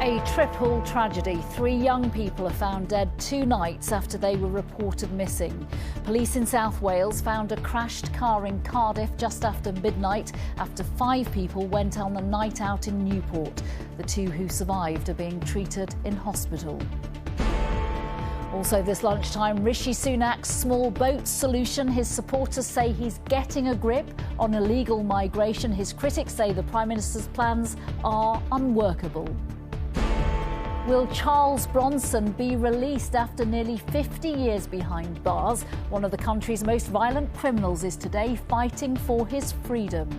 A triple tragedy. 3 young people are found dead 2 nights after they were reported missing. Police in South Wales found a crashed car in Cardiff just after midnight after 5 people went on a night out in Newport. The 2 who survived are being treated in hospital. Also this lunchtime, Rishi Sunak's small boat solution. His supporters say he's getting a grip on illegal migration. His critics say the Prime Minister's plans are unworkable. Will Charles Bronson be released after nearly 50 years behind bars? One of the country's most violent criminals is today fighting for his freedom.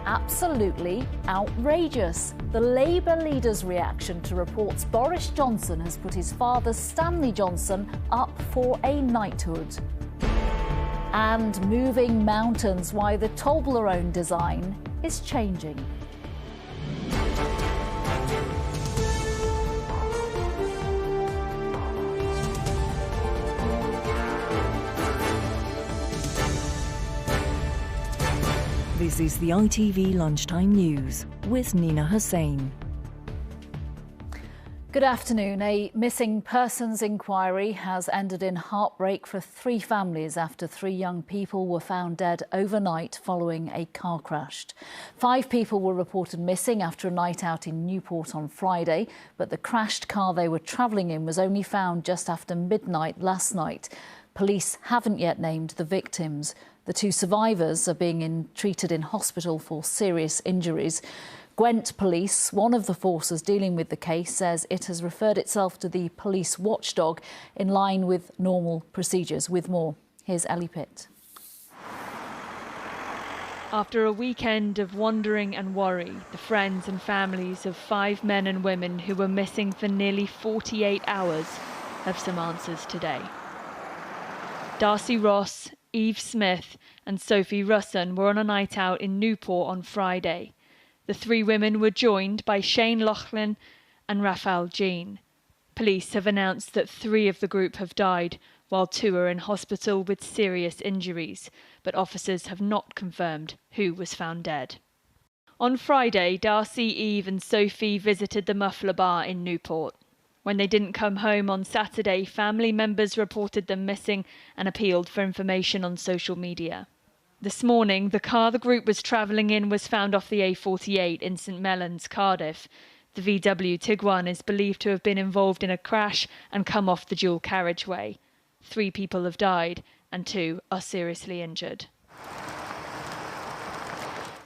Absolutely outrageous. The Labour leader's reaction to reports Boris Johnson has put his father Stanley Johnson up for a knighthood. And moving mountains, why the Toblerone design is changing. This is the ITV Lunchtime News with Nina Hossain. Good afternoon. A missing persons inquiry has ended in heartbreak for 3 families after 3 young people were found dead overnight following a car crash. 5 people were reported missing after a night out in Newport on Friday, but the crashed car they were travelling in was only found just after midnight last night. Police haven't yet named the victims. The 2 survivors are being treated in hospital for serious injuries. Gwent Police, one of the forces dealing with the case, says it has referred itself to the police watchdog in line with normal procedures. With more, here's Ellie Pitt. After a weekend of wandering and worry, the friends and families of 5 men and women who were missing for nearly 48 hours have some answers today. Darcy Ross, Eve Smith and Sophie Russon were on a night out in Newport on Friday. The 3 women were joined by Shane Loughlin and Raphael Jean. Police have announced that 3 of the group have died, while 2 are in hospital with serious injuries, but officers have not confirmed who was found dead. On Friday, Darcy, Eve and Sophie visited the Muffler Bar in Newport. When they didn't come home on Saturday, family members reported them missing and appealed for information on social media. This morning, the car the group was travelling in was found off the A48 in St Mellons, Cardiff. The VW Tiguan is believed to have been involved in a crash and come off the dual carriageway. 3 people have died and 2 are seriously injured.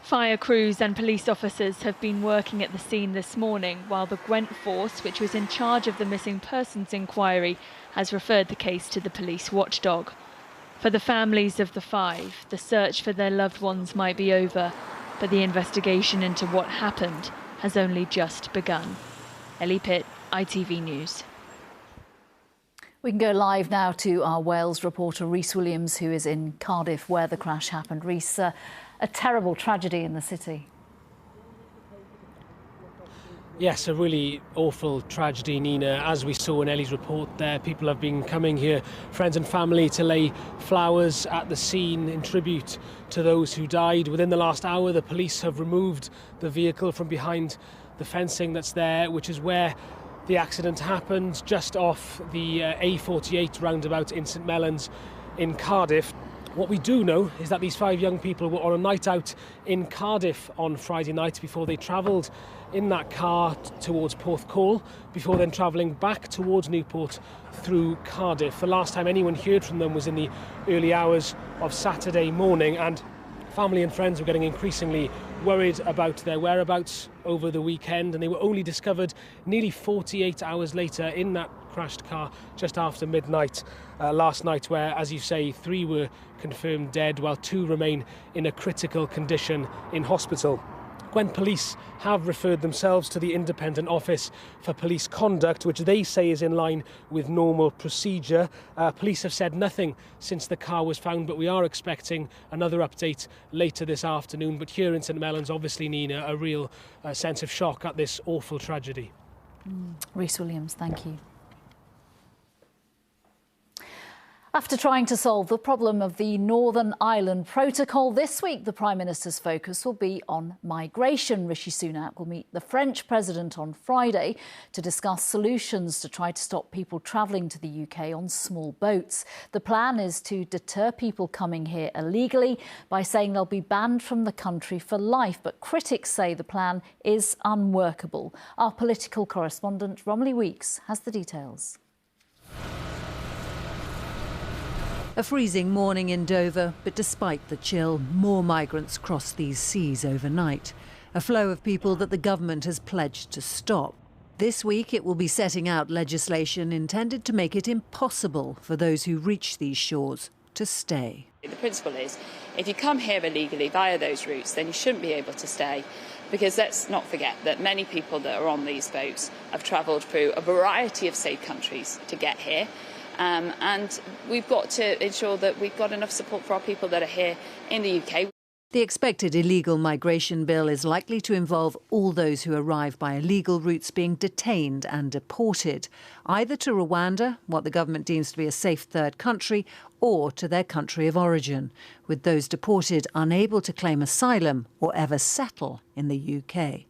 Fire crews and police officers have been working at the scene this morning, while the Gwent force, which was in charge of the missing persons inquiry, has referred the case to the police watchdog. For the families of the 5, the search for their loved ones might be over, but the investigation into what happened has only just begun. Ellie Pitt, ITV News. We can go live now to our Wales reporter Rhys Williams, who is in Cardiff, where the crash happened. Rhys, a terrible tragedy in the city. Yes, a really awful tragedy, Nina. As we saw in Ellie's report there, people have been coming here, friends and family, to lay flowers at the scene in tribute to those who died. Within the last hour, the police have removed the vehicle from behind the fencing that's there, which is where the accident happened, just off the A48 roundabout in St Mellons in Cardiff. What we do know is that these 5 young people were on a night out in Cardiff on Friday night before they travelled in that car towards Porthcawl, before then travelling back towards Newport through Cardiff. The last time anyone heard from them was in the early hours of Saturday morning, and family and friends were getting increasingly worried about their whereabouts over the weekend, and they were only discovered nearly 48 hours later in that crashed car just after midnight last night, where, as you say, 3 were confirmed dead while 2 remain in a critical condition in hospital. Gwent Police have referred themselves to the Independent Office for Police Conduct, which they say is in line with normal procedure. Police have said nothing since the car was found, but we are expecting another update later this afternoon. But here in St Mellons, obviously, Nina, a real sense of shock at this awful tragedy. Rhys Williams, thank you. After trying to solve the problem of the Northern Ireland Protocol, this week the Prime Minister's focus will be on migration. Rishi Sunak will meet the French President on Friday to discuss solutions to try to stop people travelling to the UK on small boats. The plan is to deter people coming here illegally by saying they'll be banned from the country for life. But critics say the plan is unworkable. Our political correspondent Romilly Weeks has the details. A freezing morning in Dover, but despite the chill, more migrants cross these seas overnight. A flow of people that the government has pledged to stop. This week it will be setting out legislation intended to make it impossible for those who reach these shores to stay. The principle is, if you come here illegally via those routes, then you shouldn't be able to stay. Because let's not forget that many people that are on these boats have travelled through a variety of safe countries to get here. And we've got to ensure that we've got enough support for our people that are here in the UK. The expected illegal migration bill is likely to involve all those who arrive by illegal routes being detained and deported, either to Rwanda, what the government deems to be a safe third country, or to their country of origin, with those deported unable to claim asylum or ever settle in the UK.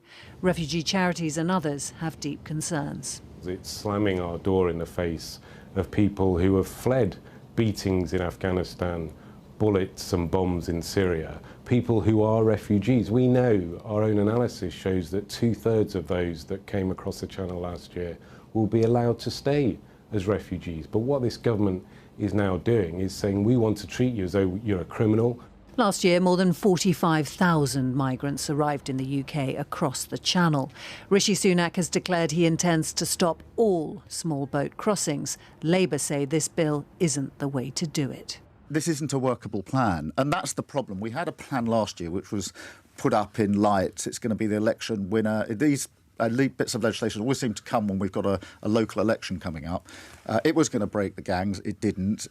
Refugee charities and others have deep concerns. It's slamming our door in the face of people who have fled beatings in Afghanistan, bullets and bombs in Syria, people who are refugees. We know, our own analysis shows that 2/3 of those that came across the Channel last year will be allowed to stay as refugees. But what this government is now doing is saying we want to treat you as though you're a criminal. Last year, more than 45,000 migrants arrived in the UK across the Channel. Rishi Sunak has declared he intends to stop all small boat crossings. Labour say this bill isn't the way to do it. This isn't a workable plan, and that's the problem. We had a plan last year which was put up in lights. It's going to be the election winner. These bits of legislation always seem to come when we've got a local election coming up. It was going to break the gangs. It didn't.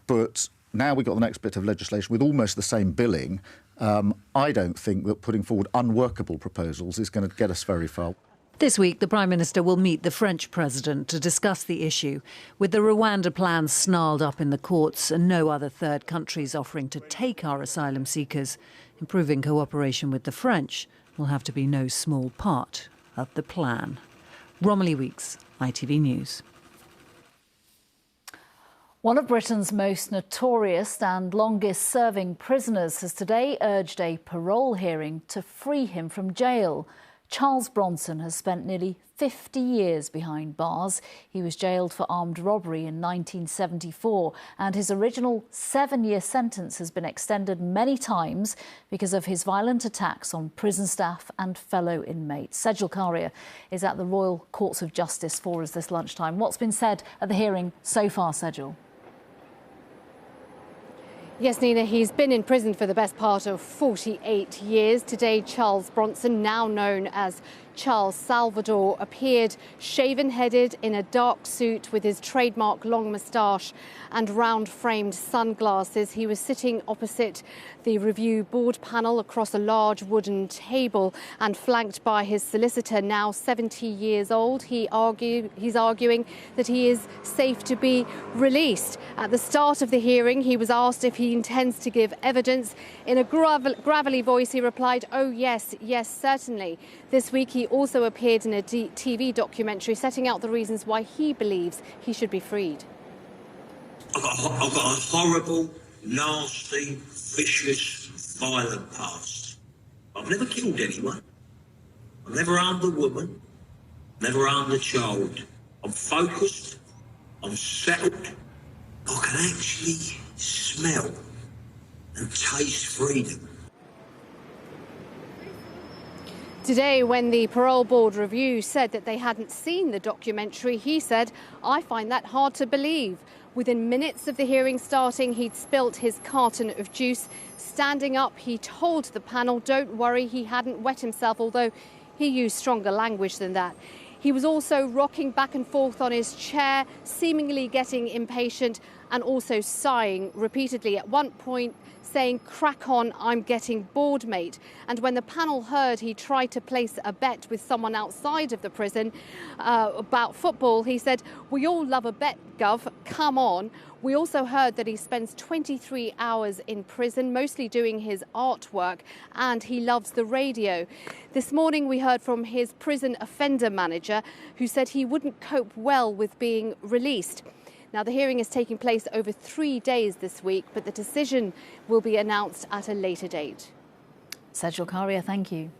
But now we've got the next bit of legislation with almost the same billing. I don't think that putting forward unworkable proposals is going to get us very far. This week, the Prime Minister will meet the French President to discuss the issue. With the Rwanda plan snarled up in the courts and no other third countries offering to take our asylum seekers, improving cooperation with the French will have to be no small part of the plan. Romilly Weeks, ITV News. One of Britain's most notorious and longest-serving prisoners has today urged a parole hearing to free him from jail. Charles Bronson has spent nearly 50 years behind bars. He was jailed for armed robbery in 1974, and his original 7-year sentence has been extended many times because of his violent attacks on prison staff and fellow inmates. Sejal Karia is at the Royal Courts of Justice for us this lunchtime. What's been said at the hearing so far, Sejal? Yes, Nina, he's been in prison for the best part of 48 years. Today, Charles Bronson, now known as Charles Salvador, appeared shaven-headed in a dark suit with his trademark long moustache and round-framed sunglasses. He was sitting opposite the review board panel across a large wooden table and flanked by his solicitor, now 70 years old. He's arguing that he is safe to be released. At the start of the hearing, he was asked if he intends to give evidence. In a gravelly voice, he replied, "Oh, yes, certainly." This week, he also appeared in a TV documentary setting out the reasons why he believes he should be freed. I've got a horrible, nasty, vicious, violent past. I've never killed anyone. I've never harmed a woman. Never harmed a child. I'm focused. I'm settled. I can actually smell and taste freedom. Today, when the parole board review said that they hadn't seen the documentary, he said, "I find that hard to believe." Within minutes of the hearing starting, he'd spilt his carton of juice. Standing up, he told the panel, don't worry, he hadn't wet himself, although he used stronger language than that. He was also rocking back and forth on his chair, seemingly getting impatient, and also sighing repeatedly, at one point saying, "Crack on, I'm getting bored, mate." And when the panel heard he tried to place a bet with someone outside of the prison about football, he said, "We all love a bet, Gov, come on." We also heard that he spends 23 hours in prison, mostly doing his artwork, and he loves the radio. This morning we heard from his prison offender manager, who said he wouldn't cope well with being released. Now, the hearing is taking place over 3 days this week, but the decision will be announced at a later date. Sejal Karia, thank you.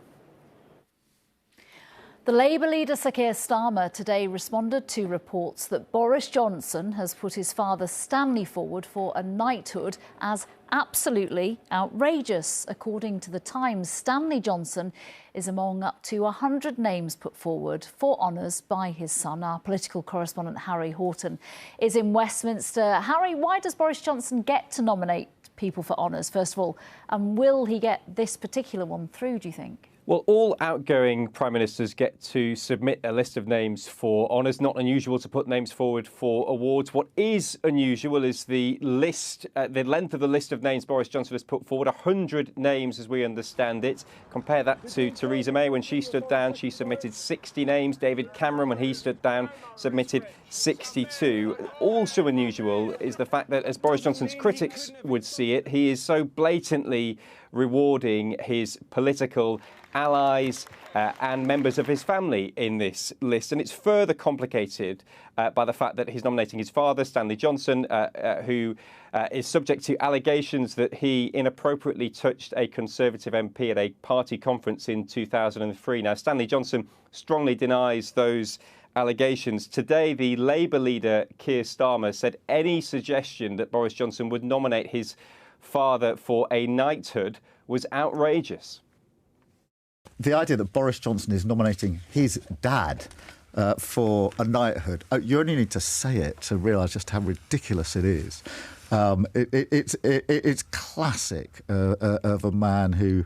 The Labour leader Sir Keir Starmer today responded to reports that Boris Johnson has put his father Stanley forward for a knighthood as absolutely outrageous. According to The Times, Stanley Johnson is among up to 100 names put forward for honours by his son. Our political correspondent Harry Horton is in Westminster. Harry, why does Boris Johnson get to nominate people for honours, first of all? And will he get this particular one through, do you think? Well, all outgoing Prime Ministers get to submit a list of names for honours. Not unusual to put names forward for awards. What is unusual is the list, the length of the list of names Boris Johnson has put forward, 100 names as we understand it. Compare that to Theresa May. When she stood down, she submitted 60 names. David Cameron, when he stood down, submitted 62. Also unusual is the fact that, as Boris Johnson's critics would see it, he is so blatantly rewarding his political allies and members of his family in this list. And it's further complicated by the fact that he's nominating his father, Stanley Johnson, who is subject to allegations that he inappropriately touched a Conservative MP at a party conference in 2003. Now, Stanley Johnson strongly denies those allegations. Today, the Labour leader, Keir Starmer, said any suggestion that Boris Johnson would nominate his father for a knighthood was outrageous. The idea that Boris Johnson is nominating his dad for a knighthood, you only need to say it to realise just how ridiculous it is. It's classic of a man who,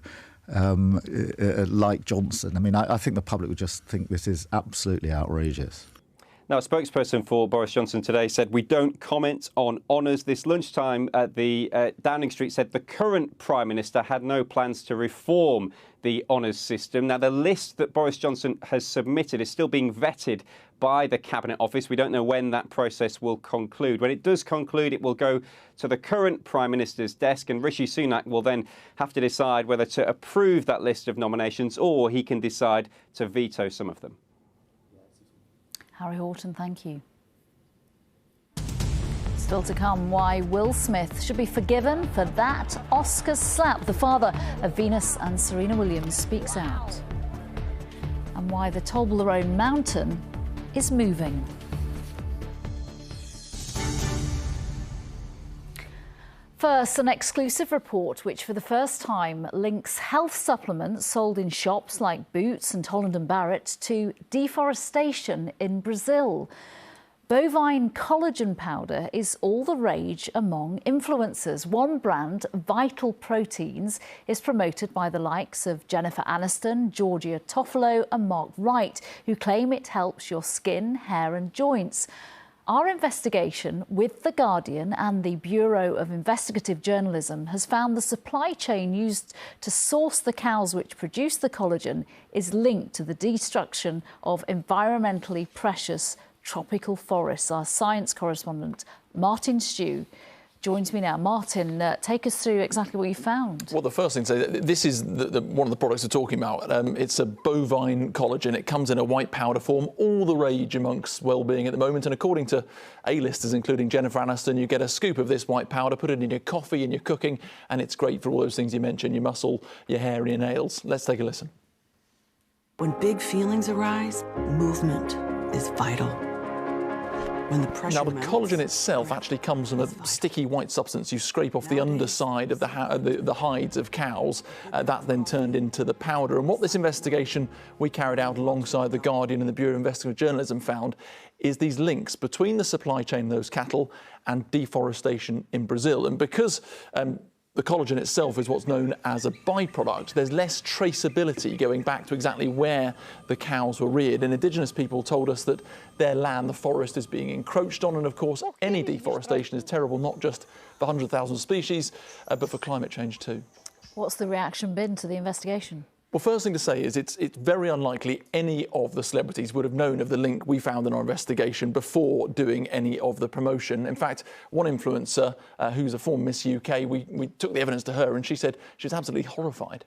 like Johnson. I mean, I think the public would just think this is absolutely outrageous. Now, a spokesperson for Boris Johnson today said, "We don't comment on honours." This lunchtime at the Downing Street said the current Prime Minister had no plans to reform the honours system. Now, the list that Boris Johnson has submitted is still being vetted by the Cabinet Office. We don't know when that process will conclude. When it does conclude, it will go to the current Prime Minister's desk, and Rishi Sunak will then have to decide whether to approve that list of nominations or he can decide to veto some of them. Harry Horton, thank you. Still to come, why Will Smith should be forgiven for that Oscar slap. The father of Venus and Serena Williams speaks out. And why the Toblerone mountain is moving. First, an exclusive report which for the first time links health supplements sold in shops like Boots and Holland & Barrett to deforestation in Brazil. Bovine collagen powder is all the rage among influencers. One brand, Vital Proteins, is promoted by the likes of Jennifer Aniston, Georgia Toffolo and Mark Wright, who claim it helps your skin, hair and joints. Our investigation with The Guardian and the Bureau of Investigative Journalism has found the supply chain used to source the cows which produce the collagen is linked to the destruction of environmentally precious tropical forests. Our science correspondent, Martin Stew, joins me now. Martin, take us through exactly what you found. Well, the first thing to say, this is one of the products we're talking about. It's a bovine collagen. It comes in a white powder form, all the rage amongst well-being at the moment. And according to A-listers, including Jennifer Aniston, you get a scoop of this white powder, put it in your coffee, in your cooking, and it's great for all those things you mentioned, your muscle, your hair and your nails. Let's take a listen. When big feelings arise, movement is vital. When the pressure now, the collagen itself actually comes from a sticky white substance you scrape off the underside of the hides of cows. That's then turned into the powder. And what this investigation we carried out alongside The Guardian and the Bureau of Investigative Journalism found is these links between the supply chain of those cattle and deforestation in Brazil. And because The collagen itself is what's known as a byproduct. There's less traceability going back to exactly where the cows were reared. And Indigenous people told us that their land, the forest, is being encroached on. And of course, any deforestation is terrible, not just for 100,000 species, but for climate change too. What's the reaction been to the investigation? Well, first thing to say is it's very unlikely any of the celebrities would have known of the link we found in our investigation before doing any of the promotion. In fact, one influencer, who's a former Miss UK, we took the evidence to her and she said she was absolutely horrified.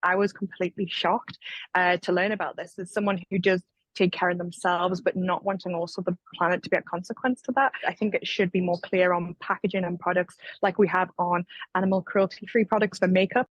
I was completely shocked to learn about this as someone who does take care of themselves, but not wanting also the planet to be a consequence to that. I think it should be more clear on packaging and products like we have on animal cruelty-free products for makeup.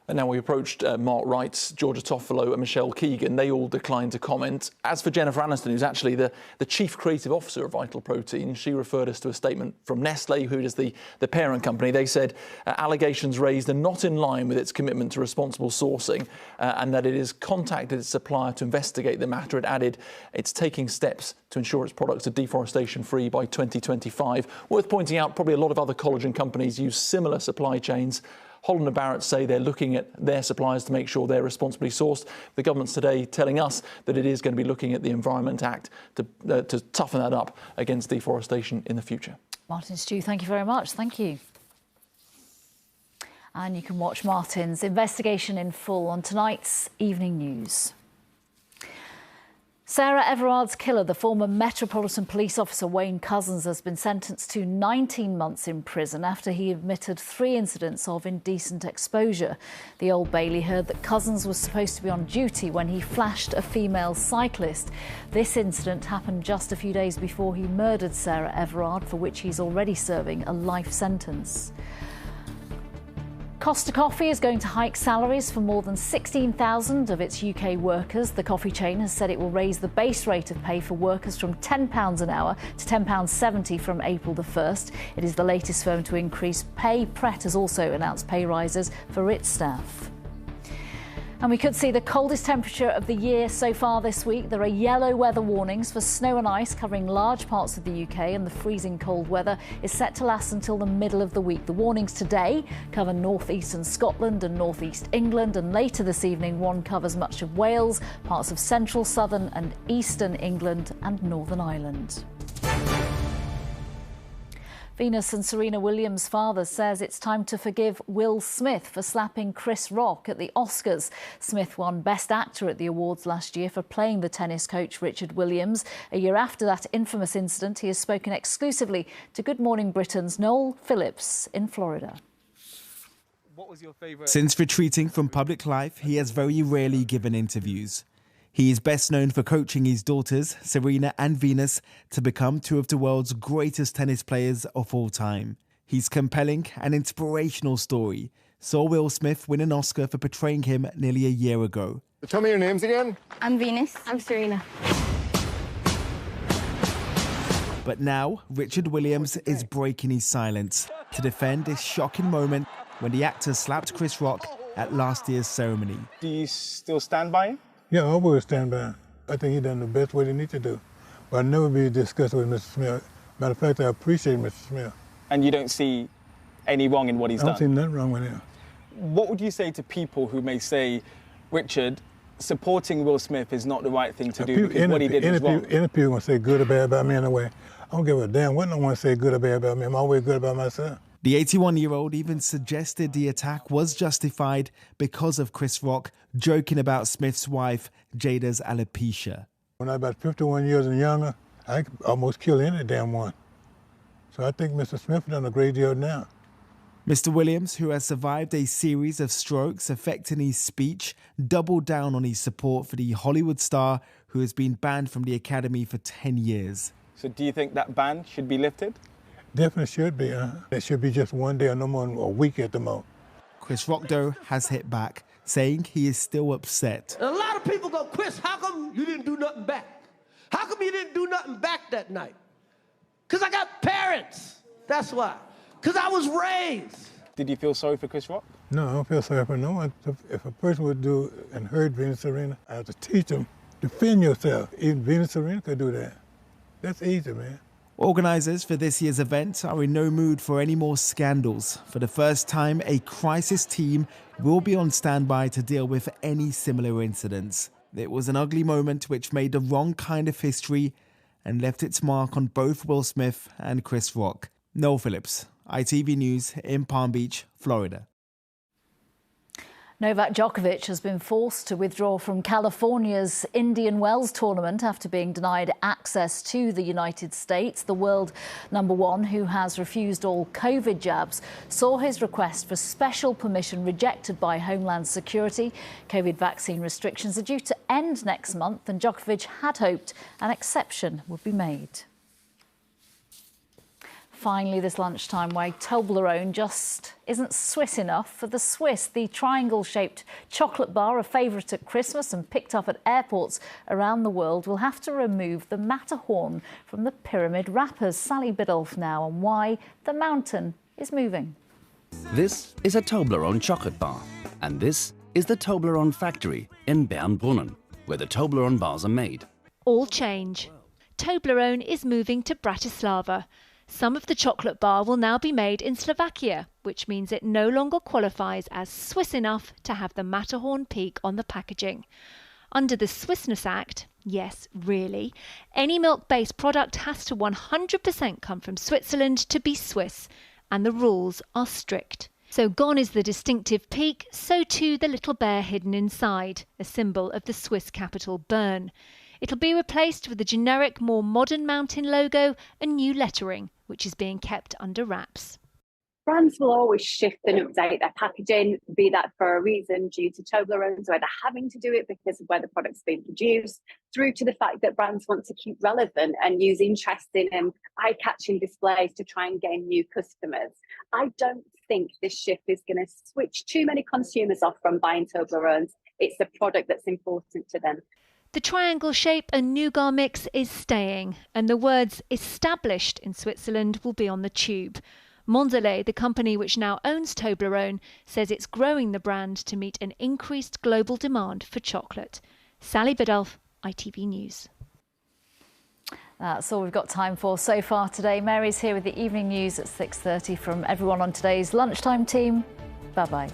And now we approached Mark Wright, Georgia Toffolo and Michelle Keegan. They all declined to comment. As for Jennifer Aniston, who's actually the chief creative officer of Vital Protein, she referred us to a statement from Nestle, who is the parent company. They said allegations raised are not in line with its commitment to responsible sourcing and that it has contacted its supplier to investigate the matter. It added it's taking steps to ensure its products are deforestation-free by 2025. Worth pointing out, probably a lot of other collagen companies use similar supply chains. Holland & Barrett say they're looking at their suppliers to make sure they're responsibly sourced. The government's today telling us that it is going to be looking at the Environment Act to toughen that up against deforestation in the future. Martin Stew, thank you very much. Thank you. And you can watch Martin's investigation in full on tonight's Evening News. Sarah Everards' killer, the former Metropolitan Police officer Wayne Couzens, has been sentenced to 19 months in prison after he admitted 3 incidents of indecent exposure. The Old Bailey heard that Couzens was supposed to be on duty when he flashed a female cyclist. This incident happened just a few days before he murdered Sarah Everard, for which he's already serving a life sentence. Costa Coffee is going to hike salaries for more than 16,000 of its UK workers. The coffee chain has said it will raise the base rate of pay for workers from £10 an hour to £10.70 from April the 1st. It is the latest firm to increase pay. Pret has also announced pay rises for its staff. And we could see the coldest temperature of the year so far this week. There are yellow weather warnings for snow and ice covering large parts of the UK, and the freezing cold weather is set to last until the middle of the week. The warnings today cover north-eastern Scotland and north-east England, and later this evening one covers much of Wales, parts of central, southern and eastern England and Northern Ireland. Venus and Serena Williams' father says it's time to forgive Will Smith for slapping Chris Rock at the Oscars. Smith won Best Actor at the awards last year for playing the tennis coach Richard Williams. A year after that infamous incident, he has spoken exclusively to Good Morning Britain's Noel Phillips in Florida. Since retreating from public life, he has very rarely given interviews. He is best known for coaching his daughters, Serena and Venus, to become 2 of the world's greatest tennis players of all time. His compelling and inspirational story saw Will Smith win an Oscar for portraying him nearly a year ago. Tell me your names again. I'm Venus. I'm Serena. But now, Richard Williams is breaking his silence to defend this shocking moment when the actor slapped Chris Rock at last year's ceremony. Do you still stand by him? Yeah, I always stand by him. I think he done the best what he needs to do. But I'll never be discussed with Mr. Smith. Matter of fact, I appreciate Mr. Smith. And you don't see any wrong in what he's done? I don't see nothing wrong with him. What would you say to people who may say, Richard, supporting Will Smith is not the right thing to do because what he did was wrong? Any people going to say good or bad about me anyway. I don't give a damn what no one say good or bad about me. I'm always good about myself. The 81-year-old even suggested the attack was justified because of Chris Rock joking about Smith's wife, Jada's alopecia. When I was about 51 years and younger, I could almost kill any damn one. So I think Mr. Smith done a great deal now. Mr. Williams, who has survived a series of strokes affecting his speech, doubled down on his support for the Hollywood star who has been banned from the Academy for 10 years. So do you think that ban should be lifted? Definitely should be. It should be just one day or no more than a week at the most. Chris Rock, though, has hit back, saying he is still upset. And a lot of people go, Chris, how come you didn't do nothing back? How come you didn't do nothing back that night? Because I got parents. That's why. Because I was raised. Did you feel sorry for Chris Rock? No, I don't feel sorry for no one. If a person would do and hurt Venus Serena, I have to teach them, defend yourself. Even Venus Serena could do that. That's easy, man. Organisers for this year's event are in no mood for any more scandals. For the first time, a crisis team will be on standby to deal with any similar incidents. It was an ugly moment which made the wrong kind of history and left its mark on both Will Smith and Chris Rock. Noel Phillips, ITV News in Palm Beach, Florida. Novak Djokovic has been forced to withdraw from California's Indian Wells tournament after being denied access to the United States. The world number one, who has refused all COVID jabs, saw his request for special permission rejected by Homeland Security. COVID vaccine restrictions are due to end next month, and Djokovic had hoped an exception would be made. Finally, this lunchtime, why Toblerone just isn't Swiss enough for the Swiss. The triangle-shaped chocolate bar, a favourite at Christmas and picked up at airports around the world, will have to remove the Matterhorn from the pyramid wrappers. Sally Biddulph now on why the mountain is moving. This is a Toblerone chocolate bar, and this is the Toblerone factory in Bernbrunnen, where the Toblerone bars are made. All change. Toblerone is moving to Bratislava. Some of the chocolate bar will now be made in Slovakia, which means it no longer qualifies as Swiss enough to have the Matterhorn peak on the packaging. Under the Swissness Act, yes, really, any milk-based product has to 100% come from Switzerland to be Swiss, and the rules are strict. So gone is the distinctive peak, so too the little bear hidden inside, a symbol of the Swiss capital Bern. It'll be replaced with a generic, more modern mountain logo and new lettering, which is being kept under wraps. Brands will always shift and update their packaging, be that for a reason due to Toblerone's, whether having to do it because of where the product's being produced, through to the fact that brands want to keep relevant and use interesting and eye-catching displays to try and gain new customers. I don't think this shift is going to switch too many consumers off from buying Toblerone's. It's the product that's important to them. The triangle shape and nougat mix is staying, and the words established in Switzerland will be on the tube. Mondelez, the company which now owns Toblerone, says it's growing the brand to meet an increased global demand for chocolate. Sally Biddulph, ITV News. That's all we've got time for so far today. Mary's here with the evening news at 6:30 from everyone on today's Lunchtime team. Bye-bye.